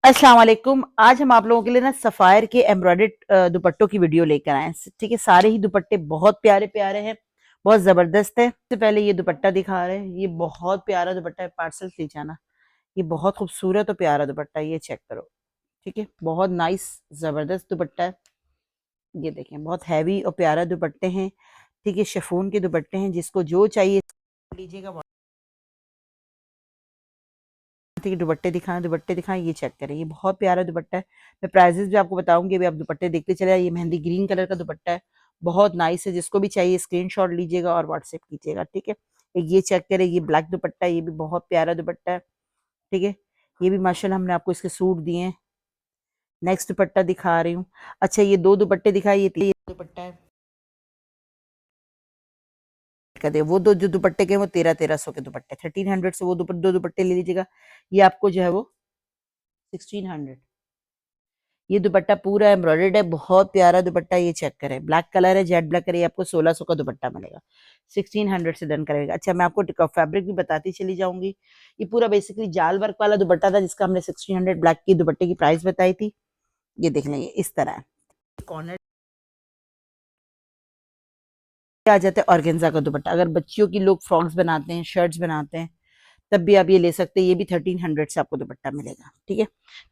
अस्सलाम वालेकुम। आज हम आप लोगों के लिए ना सफायर के एम्ब्रॉयडर्ड दुपट्टों की वीडियो लेकर आए हैं। ठीक है, सारे ही दुपट्टे बहुत प्यारे प्यारे हैं, बहुत जबरदस्त है। सबसे पहले ये दुपट्टा दिखा रहे हैं, ये बहुत प्यारा दुपट्टा है। पार्सल ले जाना, ये बहुत खूबसूरत और प्यारा दुपट्टा है, ये चेक करो। ठीक है, बहुत नाइस जबरदस्त दुपट्टा है। ये देखें, बहुत हैवी और प्यारा दुपट्टे हैं। ठीक है, शिफॉन के दुपट्टे हैं, जिसको जो चाहिए लीजिएगा। ठीक है, दुपट्टे दिखाएं, ये चेक करें, ये बहुत प्यारा दुपट्टा है। मैं प्राइजेस भी आपको बताऊंगी, अभी आप दुपट्टे देखते चले जाइए। ये मेहंदी ग्रीन कलर का दुपट्टा है, बहुत नाइस है। जिसको भी चाहिए स्क्रीनशॉट लीजिएगा और व्हाट्सएप कीजिएगा। ठीक है, एक ये चेक करें, ये ब्लैक दुपट्टा है, ये भी बहुत प्यारा दुपट्टा है। ठीक है, ये भी माशाल्लाह हमने आपको इसके सूट दिए हैं। नेक्स्ट दुपट्टा दिखा रही हूँ। अच्छा, ये दो दुपट्टे दिखाई, ये दुपट्टा है का दे। वो दो जो दुपट्टे के वो 1300 के दुपट्टे, 1300 से वो दो दुपट्टे ले लीजिएगा। ये आपको जो है वो 1600। ये दुपट्टा पूरा एम्ब्रॉयडर्ड है, बहुत प्यारा दुपट्टा। ये चेक करें, ब्लैक कलर है, जेड ब्लैक कलर। ये आपको 1600 का दुपट्टा मिलेगा, 1600 से डन करेगा। अच्छा, मैं आपको फैब्रिक भी बताती चली जाऊंगी। ये पूरा बेसिकली जाल वर्क वाला दुपट्टा था, जिसका हमने 1600 ब्लैक की दुपट्टे की प्राइस बताई थी। ये देख लेंगे, इस तरह है। कॉर्नर आ जाता है ऑर्गेन्जा का दुपट्टा। अगर बच्चियों की लोग फ्रॉक्स बनाते हैं, शर्ट्स बनाते हैं, तब भी आप ये ले सकते हैं। ये भी 1300 से आपको दुपट्टा मिलेगा। ठीक है,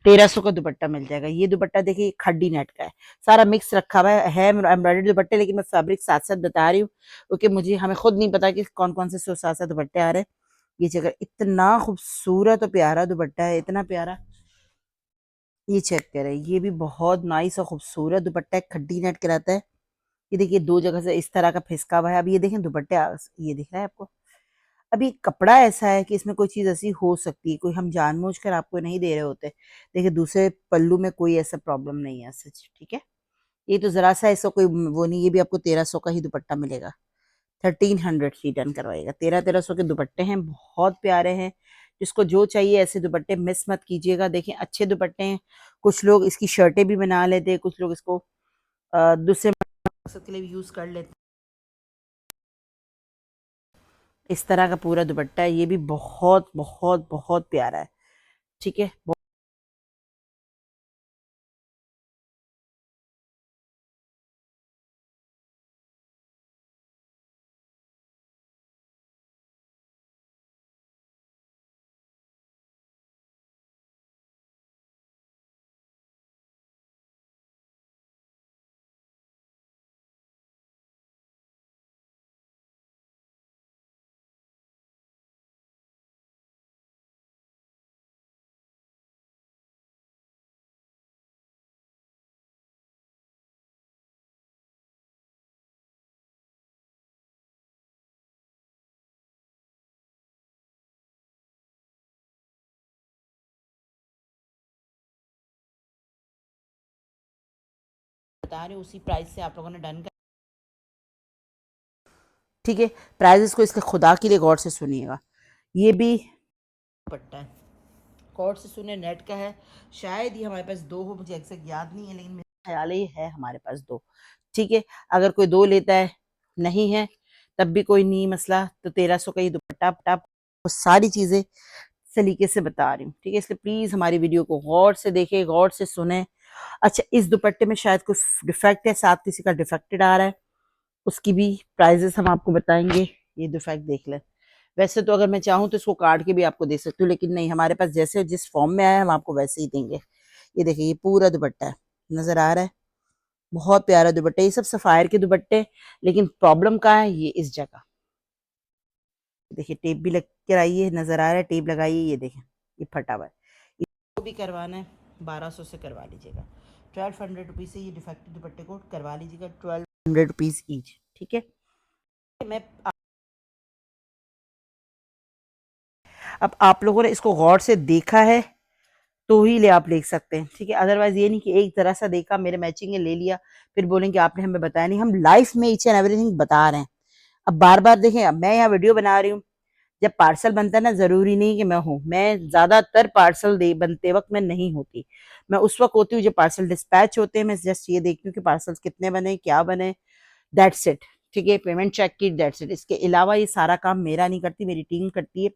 1300 का दुपट्टा मिल जाएगा। ये दुपट्टा देखिए, खड्डी नेट का है, सारा मिक्स रखा हुआ है एम्ब्रॉयडरी दुपट्टे, लेकिन मैं फैब्रिक साथ साथ बता रही हूँ, क्योंकि मुझे हमें खुद नहीं पता कि कौन कौन से साथ साथ दुपट्टे आ रहे हैं। ये जगह इतना खूबसूरत और प्यारा दुपट्टा है, इतना प्यारा। ये चेक करें, ये भी बहुत नाइस और खूबसूरत दुपट्टा है, खड्डी नेट कहलाता है। ये देखिए, दो जगह से इस तरह का फिसका हुआ है। अब ये देखें दुपट्टे, ये दिख रहा है आपको। अभी कपड़ा ऐसा है कि इसमें कोई चीज़ ऐसी हो सकती है, कोई हम जानबूझकर आपको नहीं दे रहे होते। देखिए, दूसरे पल्लू में कोई ऐसा प्रॉब्लम नहीं है सच। ठीक है, ये तो जरा सा ऐसा कोई वो नहीं। ये भी आपको 1300 का ही दुपट्टा मिलेगा, 1300 ही डन करवाएगा। 1300 के दुपट्टे हैं, बहुत प्यारे हैं। जिसको जो चाहिए ऐसे दुपट्टे मिस मत कीजिएगा। देखें, अच्छे दुपट्टे हैं। कुछ लोग इसकी शर्टें भी बना लेते हैं, कुछ लोग इसको दूसरे मकसद के लिए भी यूज कर लेते हैं। इस तरह का पूरा दुपट्टा है, ये भी बहुत बहुत बहुत प्यारा है। ठीक है, बता रहे उसी प्राइस से आप लोगों ने डन कर। ठीक है, प्राइजेस को इसके खुदा के लिए गौर से सुनिएगा। ये भी दुपट्टा है, गौर से सुने, नेट का है। शायद ये हमारे पास दो हो, मुझे एग्जैक्ट याद नहीं है, लेकिन मेरा ख्याल है ये है हमारे पास दो। ठीक है, अगर कोई दो लेता है, नहीं है, तब भी कोई नहीं मसला। तो 1300 का ये दुपट्टा टप, वो सारी चीजें सलीके से बता रही हूँ। ठीक है, इसलिए प्लीज हमारी वीडियो को गौर से देखें, गौर से सुने। अच्छा, इस दुपट्टे में शायद कुछ डिफेक्ट है, साथ किसी का डिफेक्टेड आ रहा है, उसकी भी प्राइजेस हम आपको बताएंगे। ये डिफेक्ट देख लें। वैसे तो अगर मैं चाहूँ तो इसको काट के भी आपको दे सकती हूँ, लेकिन नहीं, हमारे पास जैसे जिस फॉर्म में आया है हम आपको वैसे ही देंगे। ये देखिए, ये पूरा दुपट्टा है, नजर आ रहा है, बहुत प्यारा दुपट्टा। ये सब सफायर के दुपट्टे, लेकिन प्रॉब्लम कहाँ है, ये इस जगह देखिए, टेप भी लग कर आई है, नजर आ रहा है, टेप लगाई है। ये देखें, ये फटा हुआ है। इसको भी करवाना है, 1200 से करवा लीजिएगा। 1200 रुपीज से ये डिफेक्टिव दुपट्टे को करवा लीजिएगा, 1200 रुपीज ईच। ठीक है, मैं अब आप लोगों ने इसको गौर से देखा है तो ही ले आप ले सकते हैं। ठीक है, अदरवाइज ये नहीं कि एक तरह सा देखा, मेरे मैचिंग है, ले लिया, फिर बोलेंगे आपने हमें बताया नहीं। हम लाइफ में ईच एंड एवरीथिंग बता रहे हैं। अब बार बार देखें, अब मैं यहाँ वीडियो बना रही हूँ, जब पार्सल बनता है ना, जरूरी नहीं कि मैं हूँ। मैं ज्यादातर पार्सल दे बनते वक्त मैं नहीं होती, मैं उस वक्त होती हूँ जब पार्सल डिस्पैच होते हैं। मैं जस्ट ये देखती हूँ कि पार्सल कितने बने, क्या बने, दैट्स इट। ठीक है, पेमेंट चेक की, दैट्स इट। इसके अलावा ये सारा काम मेरा नहीं करती, मेरी टीम करती है।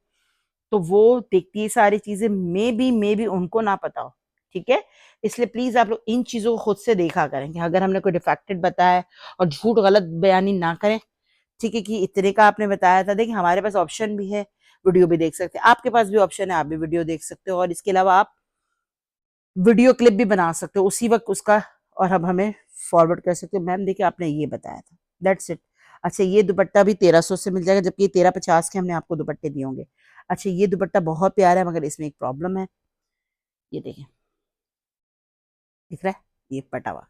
तो वो देखती है सारी चीजें, मे बी उनको ना पता हो, ठीक है। इसलिए प्लीज आप लोग इन चीजों को खुद से देखा करें कि अगर हमने कोई डिफेक्टेड बताया और झूठ गलत बयानी ना करें, ठीक है, कि इतने का आपने बताया था। देखिए हमारे पास ऑप्शन भी है, वीडियो भी देख सकते हैं, आपके पास भी ऑप्शन है, आप भी वीडियो देख सकते हो, और इसके अलावा आप वीडियो क्लिप भी बना सकते हो उसी वक्त उसका, और अब हमें फॉरवर्ड कर सकते हो, मैम देखिए आपने ये बताया था, दैट्स इट। अच्छा ये दुपट्टा भी 1300 से मिल जाएगा, जबकि ये 1350 के हमने आपको दुपट्टे दिए होंगे। अच्छा ये दुपट्टा बहुत प्यारा है, मगर इसमें एक प्रॉब्लम है, ये देखिए, दिख रहा है, ये पटा हुआ,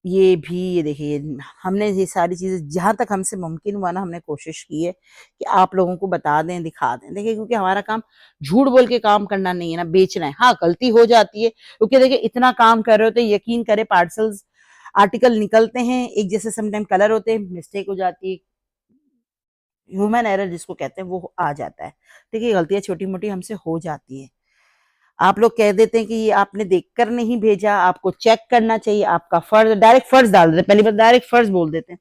ये भी, ये देखिए, हमने ये सारी चीजें जहां तक हमसे मुमकिन हुआ ना, हमने कोशिश की है कि आप लोगों को बता दें, दिखा दें। देखिए क्योंकि हमारा काम झूठ बोल के काम करना नहीं है ना, बेचना है। हाँ गलती हो जाती है, क्योंकि देखिए इतना काम कर रहे होते हैं, यकीन करें पार्सल्स आर्टिकल निकलते हैं एक जैसे, समटाइम कलर होते हैं, मिस्टेक हो जाती है, ह्यूमन एरर जिसको कहते हैं वो आ जाता है। देखिए गलतियां छोटी मोटी हमसे हो जाती है। आप लोग कह देते हैं कि ये आपने देखकर नहीं भेजा, आपको चेक करना चाहिए, आपका फर्ज, डायरेक्ट फर्ज डाल देते हैं, पहली बार डायरेक्ट फर्ज बोल देते हैं।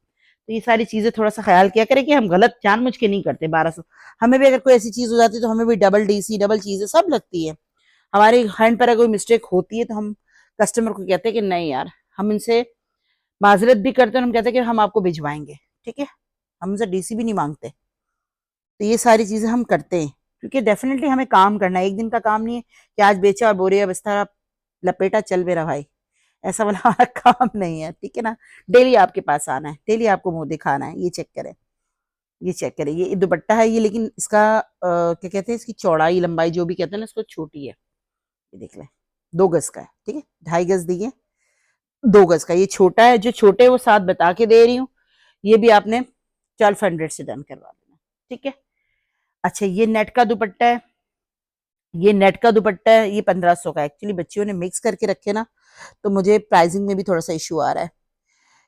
तो ये सारी चीजें थोड़ा सा ख्याल किया करें कि हम गलत जानबूझ के नहीं करते। 1200 हमें भी अगर कोई ऐसी चीज हो जाती है तो हमें भी डबल डीसी डबल चीजें सब लगती है। हमारे हैंड पर अगर कोई मिस्टेक होती है तो हम कस्टमर को कहते हैं कि नहीं यार, हम इनसे माजरत भी करते हैं, हम कहते हैं कि हम आपको भिजवाएंगे, ठीक है, हम उनसे डीसी भी नहीं मांगते। तो ये सारी चीजें हम करते हैं, क्योंकि डेफिनेटली हमें काम करना है, एक दिन का काम नहीं है कि आज बेचा और बोरे बिस्तर लपेटा चल मेरा भाई, ऐसा वाला हमारा काम नहीं है, ठीक है ना। डेली आपके पास आना है, डेली आपको मुंह दिखाना है। ये चेक करें, ये चेक करें, ये दुपट्टा है ये, लेकिन इसका क्या कहते हैं, इसकी चौड़ाई लंबाई जो भी कहते हैं ना, इसको छोटी है, ये देख लें, 2 गज का है, ठीक है, 2.5 गज दिए, 2 गज का, ये छोटा है, जो छोटे वो 7 बता के दे रही हूँ। ये भी आपने 1200 से डन करवा देना, ठीक है। अच्छा ये नेट का दुपट्टा है, ये नेट का दुपट्टा है, ये 1500 का। एक्चुअली बच्चियों ने मिक्स करके रखे ना, तो मुझे प्राइसिंग में भी थोड़ा सा इशू आ रहा है।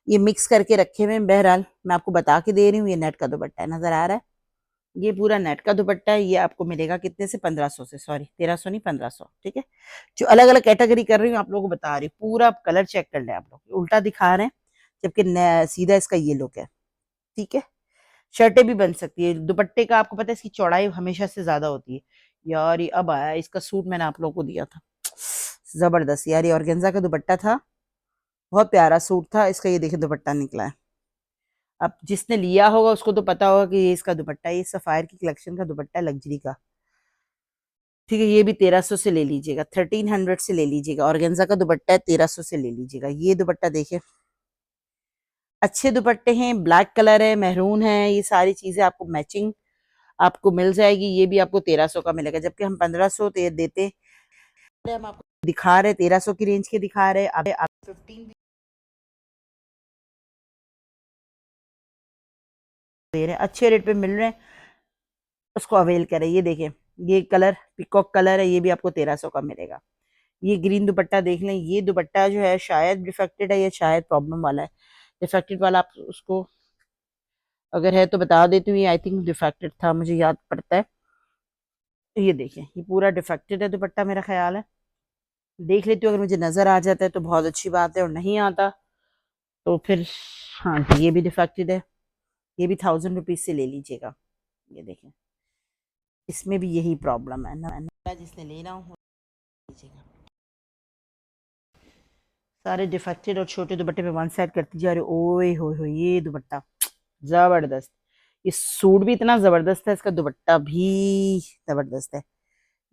ये मिक्स करके रखे हुए, बहरहाल मैं आपको बता के दे रही हूँ, ये नेट का दुपट्टा है, नजर आ रहा है, ये पूरा नेट का दुपट्टा है। ये आपको मिलेगा कितने से, 1500 से, सॉरी 1300 नहीं 1500, ठीक है। जो अलग अलग कैटेगरी कर रही हूँ आप लोगों को बता रही हूँ, पूरा कलर चेक कर ले आप लोग, उल्टा दिखा रहे हैं, जबकि सीधा इसका ये लुक है, ठीक है। शर्टें भी बन सकती है, दुपट्टे का आपको पता है इसकी चौड़ाई हमेशा से ज्यादा होती है। यार ये अब आया, इसका सूट मैंने आप लोगों को दिया था, जबरदस्त यार, ये ऑर्गेन्जा का दुपट्टा था, बहुत प्यारा सूट था इसका, ये देखिए दुपट्टा निकला है। अब जिसने लिया होगा उसको तो पता होगा कि ये इसका दुपट्टा है, ये सफायर की कलेक्शन का दुपट्टा है, लग्जरी का, ठीक है। ये भी 1300 से ले लीजिएगा, 1300 से ले लीजिएगा, ऑर्गेन्जा का दुपट्टा है, 1300 से ले लीजिएगा। ये दुपट्टा देखिए, अच्छे दुपट्टे हैं, ब्लैक कलर है, मेहरून है, ये सारी चीजें आपको मैचिंग आपको मिल जाएगी। ये भी आपको 1300 का मिलेगा, जबकि हम 1500 देते, हम आपको दिखा रहे 1300 की रेंज के दिखा रहे, अब 15 दे रहे हैं, अच्छे रेट पे मिल रहे हैं, उसको अवेल करें। ये देखें, ये कलर पिकॉक कलर है, ये भी आपको 1300 का मिलेगा। ये ग्रीन दुपट्टा देख लें, ये दुपट्टा जो है शायद डिफेक्टेड है या शायद प्रॉब्लम वाला है। डिफेक्टेड वाला आप उसको अगर है तो बता देती हूँ, ये आई थिंक डिफेक्टेड था, मुझे याद पड़ता है। ये देखें, ये पूरा डिफेक्टेड है दुपट्टा, मेरा ख्याल है, देख लेती हूँ, अगर मुझे नजर आ जाता है तो बहुत अच्छी बात है, और नहीं आता तो फिर हाँ जी, ये भी डिफेक्टेड है, ये भी 1000 रुपीज से ले लीजिएगा। ये देखें, इसमें भी यही प्रॉब्लम है ना, जिसने लेना हो लीजिएगा। सारे डिफेक्टेड और छोटे दुपट्टे पे वन साइड करती जा रहे हो, ओए हो ये दुपट्टा जबरदस्त, ये सूट भी इतना जबरदस्त है, इसका दुपट्टा भी जबरदस्त है।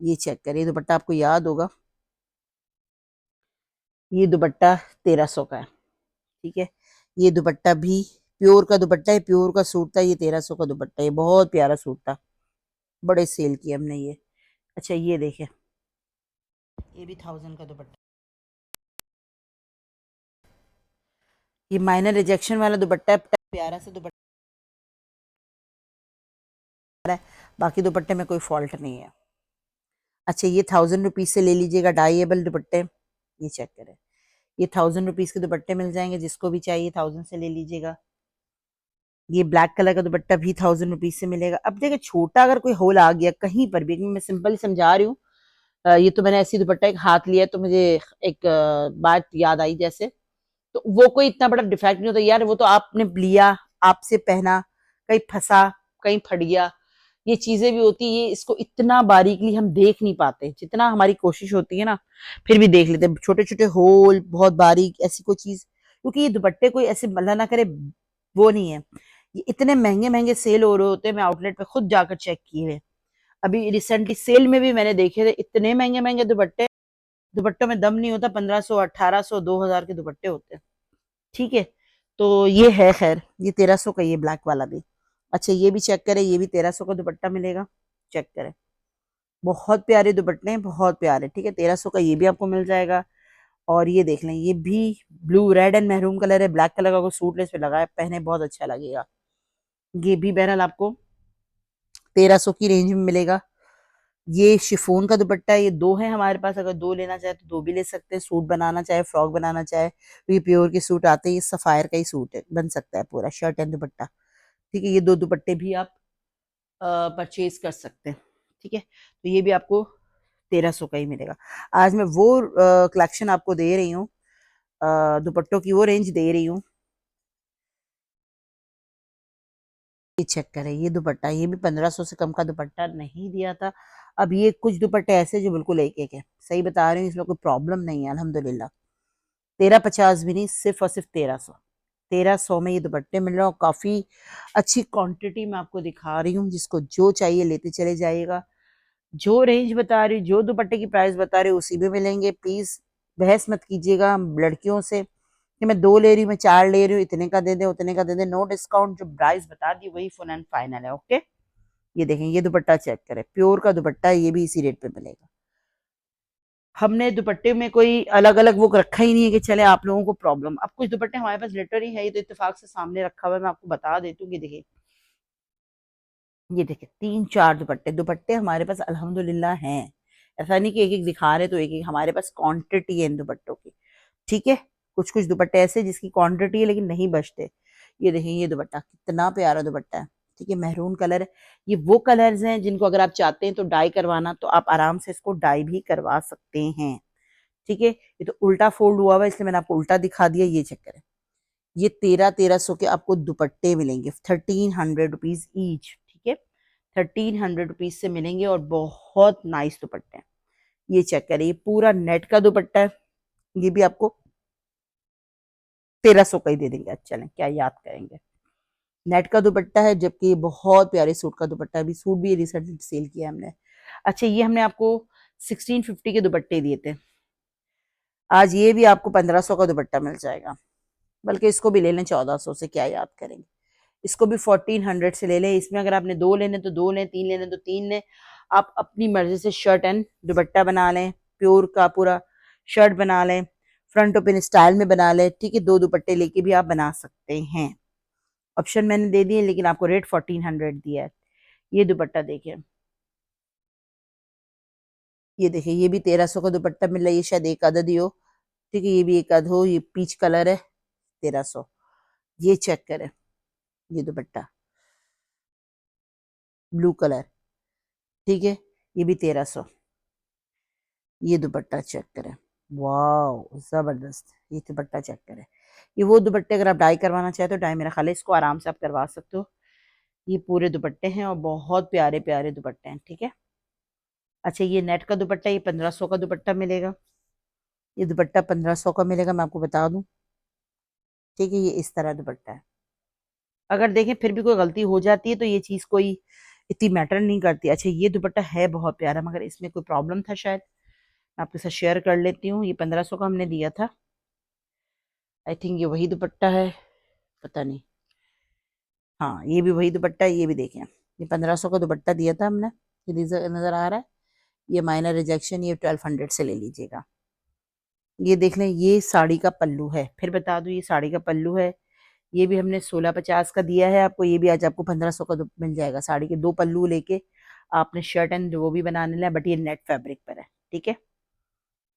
ये चेक करिए, दुपट्टा आपको याद होगा, ये दुपट्टा 1300 का है, ठीक है। ये दुपट्टा भी प्योर का दुपट्टा है, प्योर का सूट था, ये 1300 का दुपट्टा है, बहुत प्यारा सूट था, बड़े सेल किया हमने ये। अच्छा ये देखें, ये भी 1000 का दुपट्टा, ये माइनर रिजेक्शन वाला दुपट्टा है, प्यारा सा दुपट्टा है, बाकी दुपट्टे में कोई फॉल्ट नहीं है। अच्छा ये 1000 रुपीज से ले लीजिएगा, डाइएबल दुपट्टे, ये चेक करें, ये 1000 रुपीज के दुपट्टे मिल जाएंगे, जिसको भी चाहिए 1000 से ले लीजिएगा। ये ब्लैक कलर का दुपट्टा भी 1000 रुपीज से मिलेगा। अब देखिए छोटा अगर कोई होल आ गया कहीं पर भी, मैं सिंपल समझा रही हूँ, ये तो मैंने ऐसी दुपट्टा एक हाथ लिया तो मुझे एक बात याद आई, जैसे तो वो कोई इतना बड़ा डिफेक्ट नहीं होता यार, वो तो आपने लिया, आपसे पहना, कहीं फंसा, कहीं फट गया, ये चीजें भी होती है, ये इसको इतना बारीकली हम देख नहीं पाते, जितना हमारी कोशिश होती है ना फिर भी देख लेते हैं, छोटे छोटे होल बहुत बारीक ऐसी कोई चीज, क्योंकि ये दुपट्टे कोई ऐसे अल्लाह ना करे वो नहीं है, ये इतने महंगे महंगे सेल हो रहे होते हैं, मैं आउटलेट पे खुद जाकर चेक किए हैं, अभी रिसेंटली सेल में भी मैंने देखे थे, इतने महंगे महंगे दुपट्टे, दुपट्टों में दम नहीं होता, 1500 1800 2000 के दुपट्टे होते हैं। ठीक है, तो ये है, खैर ये 1300 का, ये ब्लैक वाला भी। अच्छा ये भी चेक करें, ये भी 1300 का दुपट्टा मिलेगा, चेक करें, बहुत प्यारे दुपट्टे हैं, बहुत प्यारे। ठीक है, 1300 का ये भी आपको मिल जाएगा। और ये देख लें, ये भी blue red and maroon colour है, ब्लैक कलर का कोई सूट लेस पे लगाए पहने बहुत अच्छा लगेगा। ये भी बहरहाल आपको 1300 की रेंज में मिलेगा। ये शिफोन का दुपट्टा है, ये दो है हमारे पास, अगर दो लेना चाहे तो दो भी ले सकते हैं, सूट बनाना चाहे, फ्रॉक बनाना चाहे, तो ये प्योर के सूट आते हैं, ये सफायर का ही सूट है, बन सकता है पूरा शर्ट एंड दुपट्टा। ठीक है, ये दो दुपट्टे भी आप परचेज कर सकते हैं। ठीक है, तो ये भी आपको 1300 का ही मिलेगा। आज मैं वो कलेक्शन आपको दे रही हूँ, दुपट्टों की वो रेंज दे रही हूँ। ये चेक करें, ये दुपट्टा, ये भी 1500 से कम का दुपट्टा नहीं दिया था। अब ये कुछ दुपट्टे ऐसे जो बिल्कुल एक एक है, सही बता रही हूँ, इसमें कोई प्रॉब्लम नहीं है अल्हम्दुलिल्लाह। 1350 भी नहीं, सिर्फ और सिर्फ 1300, 1300 में ये दुपट्टे मिल रहे हैं, और काफी अच्छी क्वांटिटी में आपको दिखा रही हूँ, जिसको जो चाहिए लेते चले जाइएगा। जो रेंज बता रही हूँ, जो दुपट्टे की प्राइस बता रही हूँ उसी में मिलेंगे। प्लीज बहस मत कीजिएगा लड़कियों से कि मैं दो ले रही हूँ, मैं चार ले रही हूँ, इतने का दे दे उतने का दे दे, नो डिस्काउंट, जो प्राइस बता दी वही फुल एंड फाइनल है। ओके, ये देखें, ये दुपट्टा चेक करें, प्योर का दुपट्टा है, ये भी इसी रेट पे मिलेगा। हमने दुपट्टे में कोई अलग अलग वो रखा ही नहीं है कि चले आप लोगों को प्रॉब्लम। अब कुछ दुपट्टे हमारे पास लिटरली है, ये तो इत्तेफाक से सामने रखा हुआ है, मैं आपको बता देती हूँ कि देखिए, ये देखिए तीन चार दुपट्टे, दुपट्टे हमारे पास अल्हम्दुलिल्लाह हैं, ऐसा नहीं कि एक एक दिखा रहे तो एक एक, हमारे पास क्वांटिटी है इन दुपट्टों की। ठीक है, कुछ कुछ दुपट्टे ऐसे जिसकी क्वांटिटी है लेकिन नहीं बचते। ये देखिए, ये दुपट्टा कितना प्यारा दुपट्टा है। ठीक है, महरून कलर है, ये वो कलर्स हैं जिनको अगर आप चाहते हैं तो डाई करवाना, तो आप आराम से इसको डाई भी करवा सकते हैं। ठीक है, ये तो उल्टा फोल्ड हुआ हुआ है इसलिए मैंने आपको उल्टा दिखा दिया। ये चेक करें, ये 1300 के आपको दुपट्टे मिलेंगे, 1300 रुपीज ईच। ठीक है, 1300 रुपीज से मिलेंगे, और बहुत नाइस दुपट्टे हैं। ये चेक करें, ये पूरा नेट का दुपट्टा है, ये भी आपको 1300 का ही दे देंगे। अच्छा चलें, क्या याद करेंगे, नेट का दुपट्टा है, जबकि ये बहुत प्यारे सूट का दुपट्टा है, अभी सूट भी रिसेंटली सेल किया हमने। अच्छा, ये हमने आपको 1650 के दुपट्टे दिए थे, आज ये भी आपको 1500 का दुपट्टा मिल जाएगा, बल्कि इसको भी ले लें 1400 से, क्या याद करेंगे, इसको भी 1400 से ले लें। इसमें अगर आपने दो लेने तो दो लें, तीन लेने तो तीन लें, आप अपनी मर्जी से शर्ट एंड दुपट्टा बना लें, प्योर का पूरा शर्ट बना लें, फ्रंट ओपन स्टाइल में बना लें। ठीक है, दो दुपट्टे लेके भी आप बना सकते हैं, ऑप्शन मैंने दे दिए, लेकिन आपको रेट 1400 दिया है। ये दुपट्टा देखिए, ये देखिए, ये भी 1300 का दुपट्टा मिल रहा है, ये शायद एक अदद ही हो। ठीक है, ये भी एक अद हो, ये पीच कलर है, 1300। ये चेक करें, ये दुपट्टा ब्लू कलर, ठीक है, ये भी 1300। ये दुपट्टा चेक करें, वाह जबरदस्त, ये दुपट्टा चेक करें। ये वो दुपट्टे अगर आप डाई करवाना चाहे तो डाई, मेरा ख्याल है इसको आराम से आप करवा सकते हो। ये पूरे दुपट्टे हैं और बहुत प्यारे प्यारे दुपट्टे हैं। ठीक है, अच्छा ये नेट का दुपट्टा, ये 1500 का दुपट्टा मिलेगा, ये दुपट्टा 1500 का मिलेगा, मैं आपको बता दूं। ठीक है, ये इस तरह दुपट्टा है, अगर देखें फिर भी कोई गलती हो जाती है तो ये चीज़ कोई इतनी मैटर नहीं करती। अच्छा, ये दुपट्टा है बहुत प्यारा, मगर इसमें कोई प्रॉब्लम था शायद, मैं आपके साथ शेयर कर लेती हूँ। ये 1500 का हमने दिया था, आई थिंक ये वही दुपट्टा है, पता नहीं, हाँ ये भी वही दुपट्टा है। ये भी देखें, ये 1500 का दुपट्टा दिया था हमने, ये नजर आ रहा है, ये माइनर रिजेक्शन, ये 1200 से ले लीजिएगा। ये देख लें, ये साड़ी का पल्लू है, फिर बता दूं ये साड़ी का पल्लू है, ये भी हमने 1650 का दिया है आपको, ये भी आज आपको 1500 का मिल जाएगा। साड़ी के दो पल्लू लेके आपने शर्ट एंड वो भी बनाने लिया, बट ये नेट फैब्रिक पर है। ठीक है,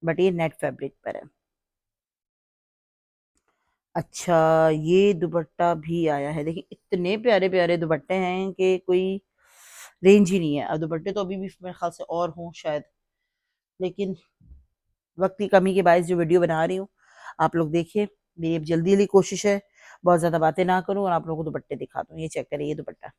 बट ये नेट फैब्रिक पर है। अच्छा, ये दुपट्टा भी आया है, देखिए इतने प्यारे प्यारे दुपट्टे हैं कि कोई रेंज ही नहीं है। अब दुपट्टे तो अभी भी मेरे ख्याल से और हों शायद, लेकिन वक्त की कमी के बायस जो वीडियो बना रही हूँ, आप लोग देखिए, मेरी अब जल्दी जल्दी कोशिश है बहुत ज़्यादा बातें ना करूँ और आप लोगों को दुपट्टे दिखा दूँ। ये चेक करिए, ये दुपट्टा,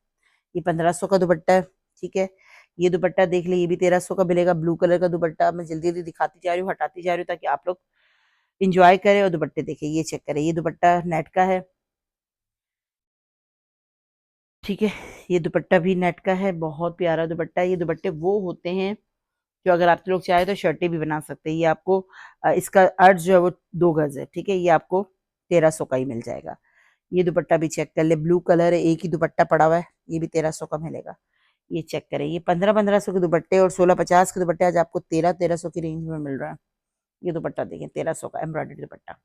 ये 1500 का दुपट्टा है। ठीक है। ये दुपट्टा देख ले, ये भी 1300 का मिलेगा। ब्लू कलर का दुपट्टा मैं जल्दी जल्दी दिखाती जा रही हूँ, हटाती जा रही हूँ ताकि आप लोग इंजॉय करें। और दुपट्टे देखें, ये चेक करें, ये दुपट्टा नेट का है, ठीक है। ये दुपट्टा भी नेट का है, बहुत प्यारा दुपट्टा है। ये दुपट्टे वो होते हैं जो अगर आप लोग चाहे तो शर्टें भी बना सकते हैं। ये आपको इसका अर्ज जो है वो 2 गज है, ठीक है। ये आपको 1300 का ही मिल जाएगा। ये दुपट्टा भी चेक कर ले, ब्लू कलर है, एक ही दुपट्टा पड़ा हुआ है, ये भी 1300 का मिलेगा। ये चेक करें, ये 1500 के दुपट्टे और 1650 के दुपट्टे आज आपको 1300 की रेंज में मिल रहा है। ये दुपट्टा देखें, 1300 का एम्ब्रॉयडरी दुपट्टा।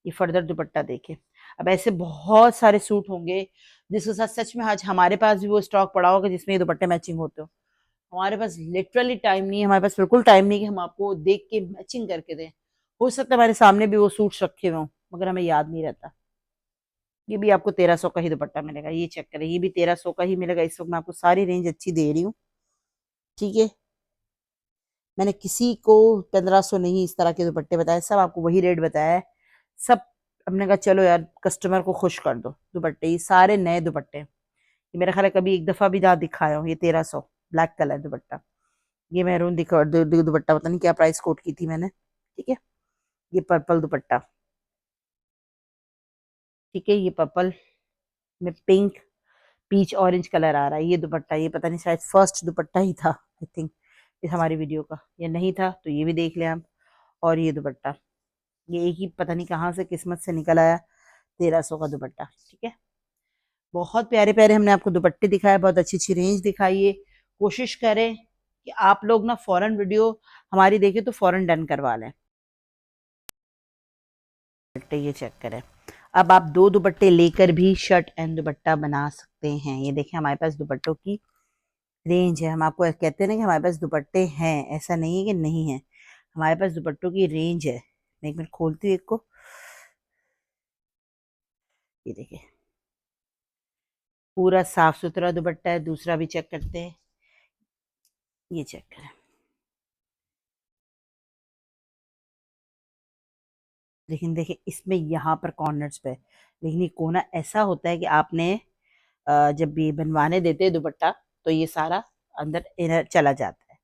ये फर्दर दुपट्टा देखें। अब ऐसे बहुत सारे सूट होंगे जिसके साथ सच में आज हमारे पास भी वो स्टॉक पड़ा होगा जिसमें ये दुपट्टे मैचिंग होते हो। हमारे पास लिटरली टाइम नहीं है, हमारे पास बिल्कुल टाइम नहीं कि हम आपको देख के मैचिंग करके दें। हो सकता है हमारे सामने भी वो सूट्स रखे हुए हों मगर हमें याद नहीं रहता। ये भी आपको 1300 का ही दुपट्टा मिलेगा। ये चेक करें, ये भी 1300 का ही मिलेगा। इस वक्त मैं आपको सारी रेंज अच्छी दे रही हूँ, ठीक है। मैंने किसी को 1500 नहीं इस तरह के दुपट्टे बताए, सब आपको वही रेट बताया है। सब हमने कहा चलो यार कस्टमर को खुश कर दो। दुपट्टे ये सारे नए दुपट्टे, ये मेरा ख्याल है कभी एक दफा भी ना दिखाया हूँ। ये 1300 ब्लैक कलर दुपट्टा। ये मैरून दिखा दुपट्टा, पता नहीं क्या प्राइस कोट की थी मैंने, ठीक है। ये पर्पल दुपट्टा, ठीक है। ये पर्पल में पिंक पीच ऑरेंज कलर आ रहा है। ये दुपट्टा, ये पता नहीं शायद फर्स्ट दुपट्टा ही था आई थिंक इस हमारी वीडियो का, ये नहीं था तो ये भी देख लें आप। और ये दुपट्टा, ये एक ही पता नहीं कहाँ से किस्मत से निकल आया, 1300 का दुपट्टा, ठीक है। बहुत प्यारे प्यारे हमने आपको दुपट्टे दिखाए, बहुत अच्छी अच्छी रेंज दिखाई है। कोशिश करें कि आप लोग ना फौरन वीडियो हमारी देखें तो फौरन डन करवा लें। दुपट्टे ये चेक करें, अब आप 2 दुपट्टे लेकर भी शर्ट एंड दुपट्टा बना सकते हैं। ये देखें हमारे पास दुपट्टों की रेंज है। हम आपको कहते हैं ना कि हमारे पास दुपट्टे हैं, ऐसा नहीं है कि नहीं है, हमारे पास दुपट्टों की रेंज है। मैं एक मिनट खोलती हूँ एक को, ये देखिए पूरा साफ सुथरा दुपट्टा है। दूसरा भी चेक करते हैं, ये चेक करें, लेकिन देखिए इसमें यहाँ पर कॉर्नर्स पे, लेकिन ये कोना ऐसा होता है कि आपने जब भी बनवाने देते हैं दुपट्टा तो ये सारा अंदर इनर चला जाता है,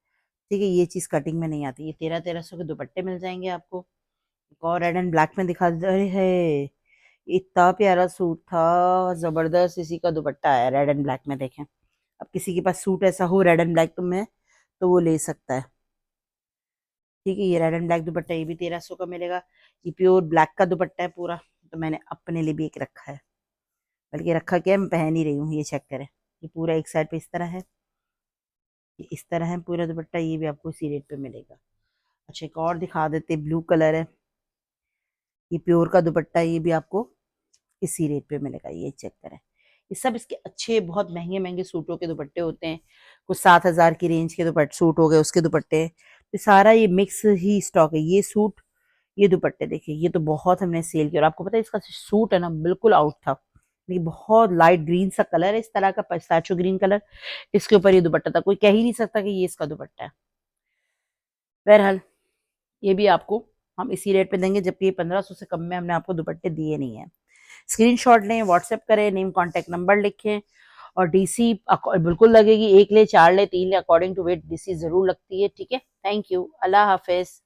ठीक है। ये चीज़ कटिंग में नहीं आती। ये 1300 के दुपट्टे मिल जाएंगे आपको। एक और रेड एंड ब्लैक में दिखा रहे है, इतना प्यारा सूट था, जबरदस्त इसी का दुपट्टा है रेड एंड ब्लैक में। देखें अब किसी के पास सूट ऐसा हो रेड एंड ब्लैक तो मैं तो वो ले सकता है, ठीक है। ये रेड एंड ब्लैक दुपट्टा, ये भी 1300 का मिलेगा। ये प्योर ब्लैक का दुपट्टा है पूरा, तो मैंने अपने लिए भी एक रखा है, बल्कि रखा क्या है मैं पहन ही रही हूँ। ये चेक करें, ये पूरा एक साइड पे इस तरह है, ये इस तरह है पूरा दुपट्टा। ये भी आपको इसी रेट पे मिलेगा। अच्छा एक और दिखा देते, ब्लू कलर है, ये प्योर का दुपट्टा, ये भी आपको इसी रेट पे मिलेगा। ये चेक करें, ये सब इसके अच्छे बहुत महंगे महंगे सूटों के दुपट्टे होते हैं। कुछ 7000 की रेंज के दुपट्टे सूट हो गए, उसके दुपट्टे तो सारा ये मिक्स ही स्टॉक है। ये सूट ये दुपट्टे देखिए, ये तो बहुत हमने सेल किया। और आपको पता है इसका सूट है ना बिल्कुल आउट था, ये बहुत लाइट ग्रीन सा कलर है, इस तरह का पिस्ताचियो ग्रीन कलर, इसके ऊपर ये दुपट्टा था, कोई कह ही नहीं सकता कि ये इसका दुपट्टा है। बहरहाल ये भी आपको हम इसी रेट पे देंगे, जबकि ये 1500 से कम में हमने आपको दुपट्टे दिए नहीं है। स्क्रीनशॉट लें, व्हाट्सएप करें, नेम कॉन्टैक्ट नंबर लिखें और डीसी बिल्कुल लगेगी। 1 ले 4 ले 3 ले अकॉर्डिंग टू वेट डीसी जरूर लगती है, ठीक है। Thank you, Allah Hafiz.